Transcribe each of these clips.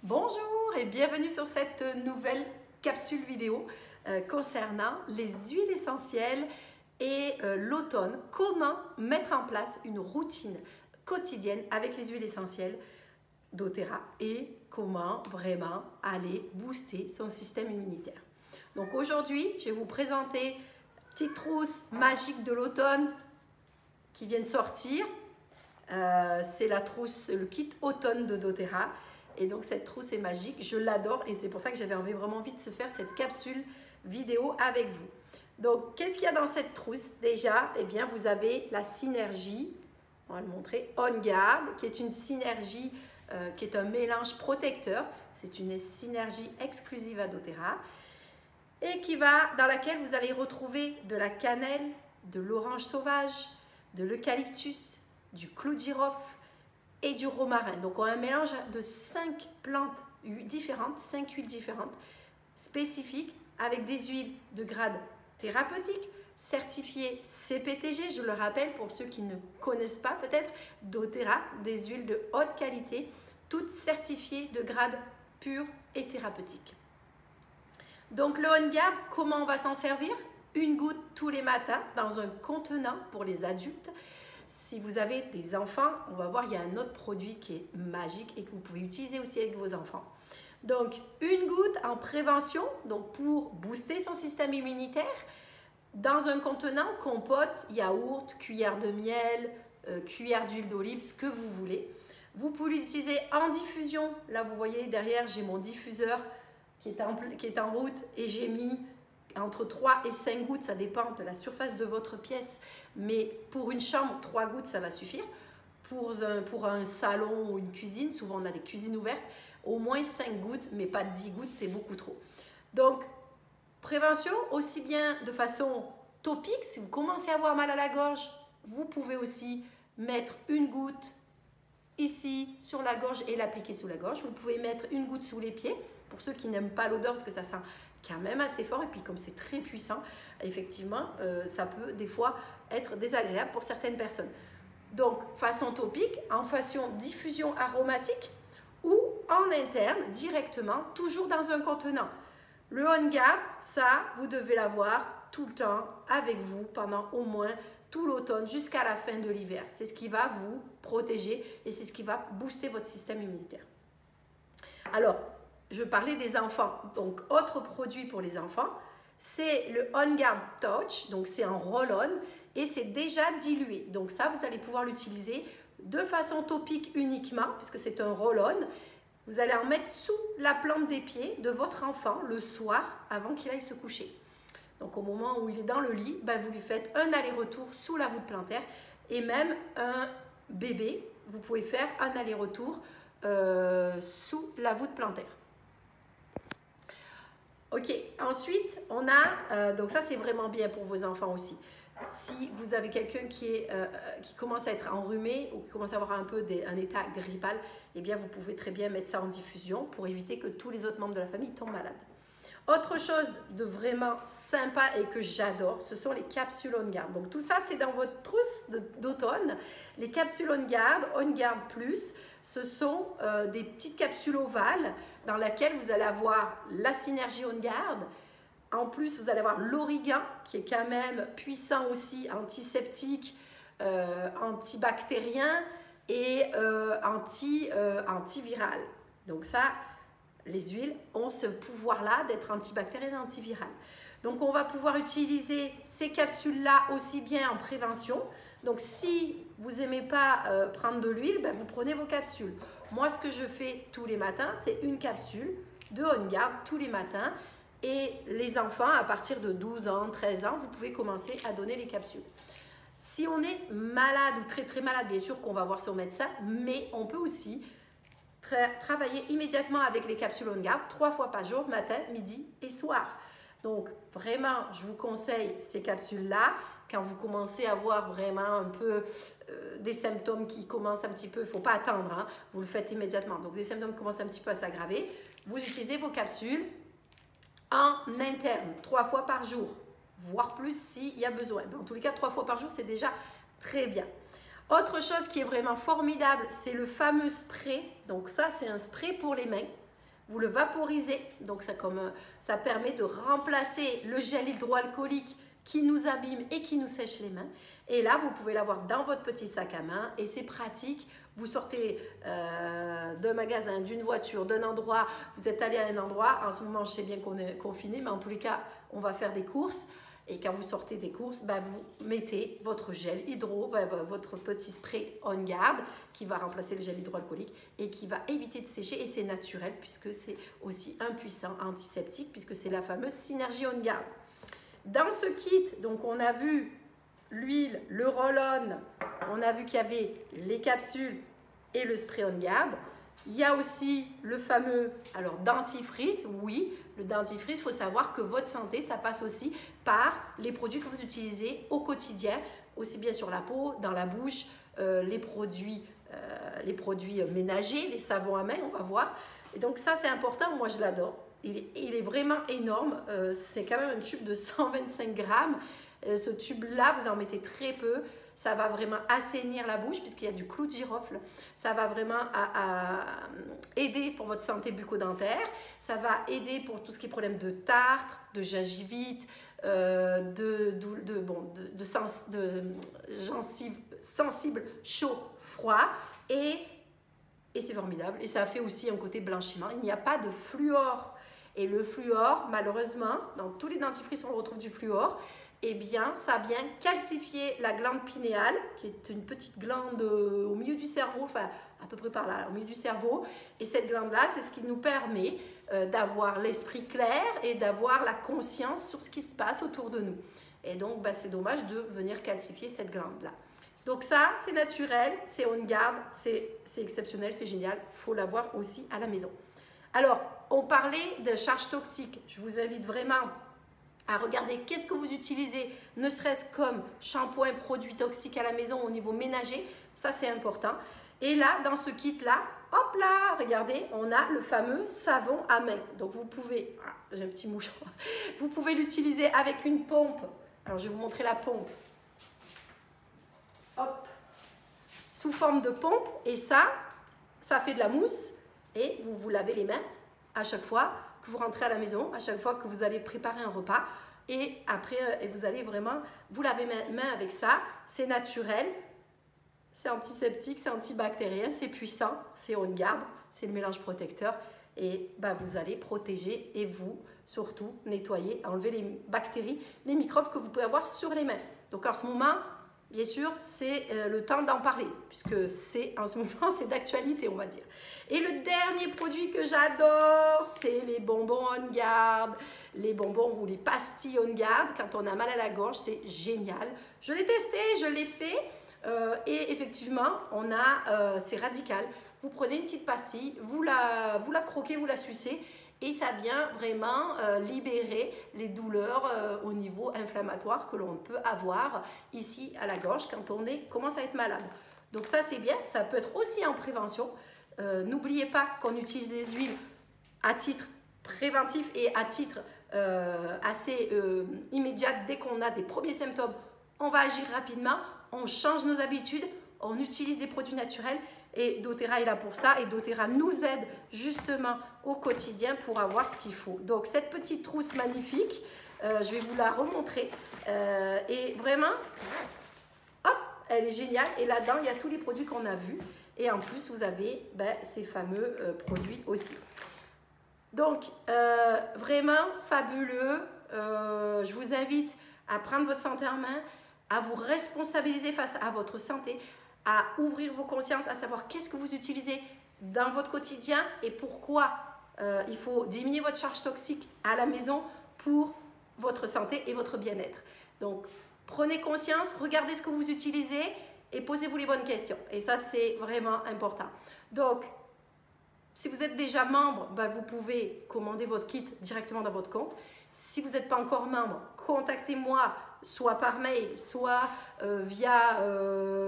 Bonjour et bienvenue sur cette nouvelle capsule vidéo concernant les huiles essentielles et l'automne. Comment mettre en place une routine quotidienne avec les huiles essentielles doTERRA et comment vraiment aller booster son système immunitaire. Donc aujourd'hui, je vais vous présenter une petite trousse magique de l'automne qui vient de sortir. C'est la trousse, le kit automne de doTERRA. Et donc cette trousse est magique, je l'adore et c'est pour ça que j'avais vraiment envie de se faire cette capsule vidéo avec vous. Donc qu'est-ce qu'il y a dans cette trousse? Déjà, eh bien, vous avez la synergie, on va le montrer, On Guard, qui est une synergie, qui est un mélange protecteur. C'est une synergie exclusive à doTERRA et dans laquelle vous allez retrouver de la cannelle, de l'orange sauvage, de l'eucalyptus, du clou de girofle et du romarin. Donc on a un mélange de 5 plantes différentes, 5 huiles différentes, spécifiques, avec des huiles de grade thérapeutique, certifiées CPTG, je le rappelle pour ceux qui ne connaissent pas peut-être, doTERRA, des huiles de haute qualité, toutes certifiées de grade pur et thérapeutique. Donc le On Guard, comment on va s'en servir? Une goutte tous les matins dans un contenant pour les adultes. Si vous avez des enfants, on va voir, il y a un autre produit qui est magique et que vous pouvez utiliser aussi avec vos enfants. Donc, une goutte en prévention, donc pour booster son système immunitaire, dans un contenant, compote, yaourt, cuillère de miel, cuillère d'huile d'olive, ce que vous voulez. Vous pouvez l'utiliser en diffusion. Là, vous voyez derrière, j'ai mon diffuseur qui est en route et j'ai mis entre 3 et 5 gouttes, ça dépend de la surface de votre pièce, mais pour une chambre, 3 gouttes, ça va suffire. Pour un salon ou une cuisine, souvent on a des cuisines ouvertes, au moins 5 gouttes, mais pas 10 gouttes, c'est beaucoup trop. Donc, prévention, aussi bien de façon topique, si vous commencez à avoir mal à la gorge, vous pouvez aussi mettre une goutte ici sur la gorge et l'appliquer sous la gorge. Vous pouvez mettre une goutte sous les pieds, pour ceux qui n'aiment pas l'odeur, parce que ça sent quand même assez fort et puis comme c'est très puissant, effectivement, ça peut des fois être désagréable pour certaines personnes. Donc, façon topique, en façon diffusion aromatique ou en interne, directement, toujours dans un contenant. Le On Guard, ça, vous devez l'avoir tout le temps avec vous pendant au moins tout l'automne jusqu'à la fin de l'hiver. C'est ce qui va vous protéger et c'est ce qui va booster votre système immunitaire. Alors, je parlais des enfants, donc autre produit pour les enfants, c'est le On Guard Touch, donc c'est un roll-on et c'est déjà dilué. Donc ça, vous allez pouvoir l'utiliser de façon topique uniquement, puisque c'est un roll-on. Vous allez en mettre sous la plante des pieds de votre enfant le soir avant qu'il aille se coucher. Donc au moment où il est dans le lit, vous lui faites un aller-retour sous la voûte plantaire et même un bébé, vous pouvez faire un aller-retour sous la voûte plantaire. Ok, ensuite, on a, donc ça c'est vraiment bien pour vos enfants aussi. Si vous avez quelqu'un qui commence à être enrhumé ou qui commence à avoir un peu un état grippal, eh bien vous pouvez très bien mettre ça en diffusion pour éviter que tous les autres membres de la famille tombent malades. Autre chose de vraiment sympa et que j'adore, ce sont les capsules On Guard. Donc tout ça, c'est dans votre trousse d'automne. Les capsules On Guard Plus, ce sont des petites capsules ovales dans lesquelles vous allez avoir la synergie On Guard. En plus, vous allez avoir l'origan qui est quand même puissant aussi, antiseptique, antibactérien et antiviral. Donc ça, les huiles ont ce pouvoir-là d'être antibactérienne et antivirale. Donc, on va pouvoir utiliser ces capsules-là aussi bien en prévention. Donc, si vous n'aimez pas prendre de l'huile, vous prenez vos capsules. Moi, ce que je fais tous les matins, c'est une capsule de On Guard tous les matins. Et les enfants, à partir de 12 ans, 13 ans, vous pouvez commencer à donner les capsules. Si on est malade ou très très malade, bien sûr qu'on va voir son médecin, mais on peut aussi travailler immédiatement avec les capsules On Guard 3 fois par jour, matin, midi et soir. Donc vraiment, je vous conseille ces capsules-là quand vous commencez à avoir vraiment un peu des symptômes qui commencent un petit peu, il ne faut pas attendre, hein, vous le faites immédiatement. Donc des symptômes qui commencent un petit peu à s'aggraver, vous utilisez vos capsules en interne 3 fois par jour, voire plus s'il y a besoin. Dans tous les cas, 3 fois par jour, c'est déjà très bien. Autre chose qui est vraiment formidable, c'est le fameux spray. Donc ça, c'est un spray pour les mains. vous le vaporisez. Donc ça permet de remplacer le gel hydroalcoolique qui nous abîme et qui nous sèche les mains. Et là, vous pouvez l'avoir dans votre petit sac à main et c'est pratique. Vous sortez d'un magasin, d'une voiture, d'un endroit, vous êtes allé à un endroit. En ce moment, je sais bien qu'on est confiné, mais en tous les cas, on va faire des courses. Et quand vous sortez des courses, vous mettez votre gel hydro, votre petit spray On Guard qui va remplacer le gel hydroalcoolique et qui va éviter de sécher. Et c'est naturel puisque c'est aussi un puissant antiseptique puisque c'est la fameuse synergie On Guard. Dans ce kit, donc on a vu l'huile, le roll-on, on a vu qu'il y avait les capsules et le spray On Guard. Il y a aussi le fameux dentifrice. Oui, le dentifrice, il faut savoir que votre santé, ça passe aussi par les produits que vous utilisez au quotidien, aussi bien sur la peau, dans la bouche, les produits ménagers, les savons à main, on va voir. Et donc ça, c'est important, moi je l'adore. Il est vraiment énorme, c'est quand même un tube de 125 grammes. Ce tube-là, vous en mettez très peu. Ça va vraiment assainir la bouche puisqu'il y a du clou de girofle. Ça va vraiment aider pour votre santé bucco-dentaire. Ça va aider pour tout ce qui est problème de tartre, de gingivite, gencives sensibles, chaud, froid. Et c'est formidable. Et ça fait aussi un côté blanchiment. Il n'y a pas de fluor. Et le fluor, malheureusement, dans tous les dentifrices, on retrouve du fluor. Eh bien, ça vient calcifier la glande pinéale, qui est une petite glande au milieu du cerveau, enfin à peu près par là, au milieu du cerveau. Et cette glande-là, c'est ce qui nous permet d'avoir l'esprit clair et d'avoir la conscience sur ce qui se passe autour de nous. Et donc, c'est dommage de venir calcifier cette glande-là. Donc ça, c'est naturel, c'est On Guard, c'est exceptionnel, c'est génial. Il faut l'avoir aussi à la maison. Alors, on parlait de charges toxiques. Je vous invite vraiment à regarder qu'est-ce que vous utilisez, ne serait-ce comme shampoing, produits toxiques à la maison au niveau ménager. Ça, c'est important. Et là, dans ce kit-là, hop là, regardez, on a le fameux savon à main. Donc, vous pouvez, j'ai un petit mouchoir, vous pouvez l'utiliser avec une pompe. Alors, je vais vous montrer la pompe. Hop, sous forme de pompe. Et ça fait de la mousse. Et vous vous lavez les mains à chaque fois que vous rentrez à la maison, à chaque fois que vous allez préparer un repas. Et après, vous allez vraiment vous laver les mains avec ça. C'est naturel, c'est antiseptique, c'est antibactérien, c'est puissant, c'est On Guard, c'est le mélange protecteur. Et vous allez protéger et vous, surtout, nettoyer, enlever les bactéries, les microbes que vous pouvez avoir sur les mains. Donc en ce moment, bien sûr, c'est le temps d'en parler, puisque en ce moment, c'est d'actualité, on va dire. Et le dernier produit que j'adore, c'est les bonbons On Guard, les bonbons ou les pastilles On Guard. Quand on a mal à la gorge, c'est génial. Je l'ai testé, je l'ai fait, et effectivement, c'est radical. Vous prenez une petite pastille, vous la croquez, vous la sucez, et ça vient vraiment libérer les douleurs au niveau inflammatoire que l'on peut avoir ici à la gorge quand on commence à être malade. Donc ça, c'est bien. Ça peut être aussi en prévention. N'oubliez pas qu'on utilise les huiles à titre préventif et à titre assez immédiat. Dès qu'on a des premiers symptômes, on va agir rapidement, on change nos habitudes, on utilise des produits naturels. Et doTERRA est là pour ça, et doTERRA nous aide justement au quotidien pour avoir ce qu'il faut. Donc cette petite trousse magnifique, je vais vous la remontrer. Et vraiment, hop, elle est géniale. Et là-dedans, il y a tous les produits qu'on a vus. Et en plus, vous avez ces fameux produits aussi. Donc, vraiment fabuleux. Je vous invite à prendre votre santé en main, à vous responsabiliser face à votre santé, à ouvrir vos consciences, à savoir qu'est-ce que vous utilisez dans votre quotidien et pourquoi il faut diminuer votre charge toxique à la maison pour votre santé et votre bien-être. Donc, prenez conscience, regardez ce que vous utilisez et posez-vous les bonnes questions. Et ça, c'est vraiment important. Donc, si vous êtes déjà membre, vous pouvez commander votre kit directement dans votre compte. Si vous n'êtes pas encore membre, contactez-moi soit par mail, soit via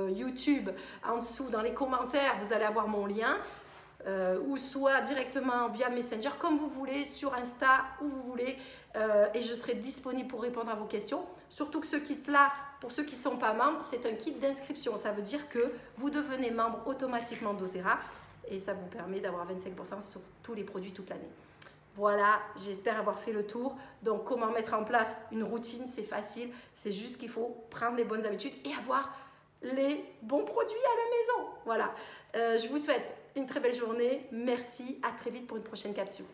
YouTube. En dessous, dans les commentaires, vous allez avoir mon lien. Ou soit directement via Messenger, comme vous voulez, sur Insta, où vous voulez. Et je serai disponible pour répondre à vos questions. Surtout que ce kit-là, pour ceux qui ne sont pas membres, c'est un kit d'inscription. Ça veut dire que vous devenez membre automatiquement doTERRA. et ça vous permet d'avoir 25% sur tous les produits toute l'année. Voilà, j'espère avoir fait le tour. Donc, comment mettre en place une routine, c'est facile. C'est juste qu'il faut prendre les bonnes habitudes et avoir les bons produits à la maison. Voilà, je vous souhaite une très belle journée. Merci, à très vite pour une prochaine capsule.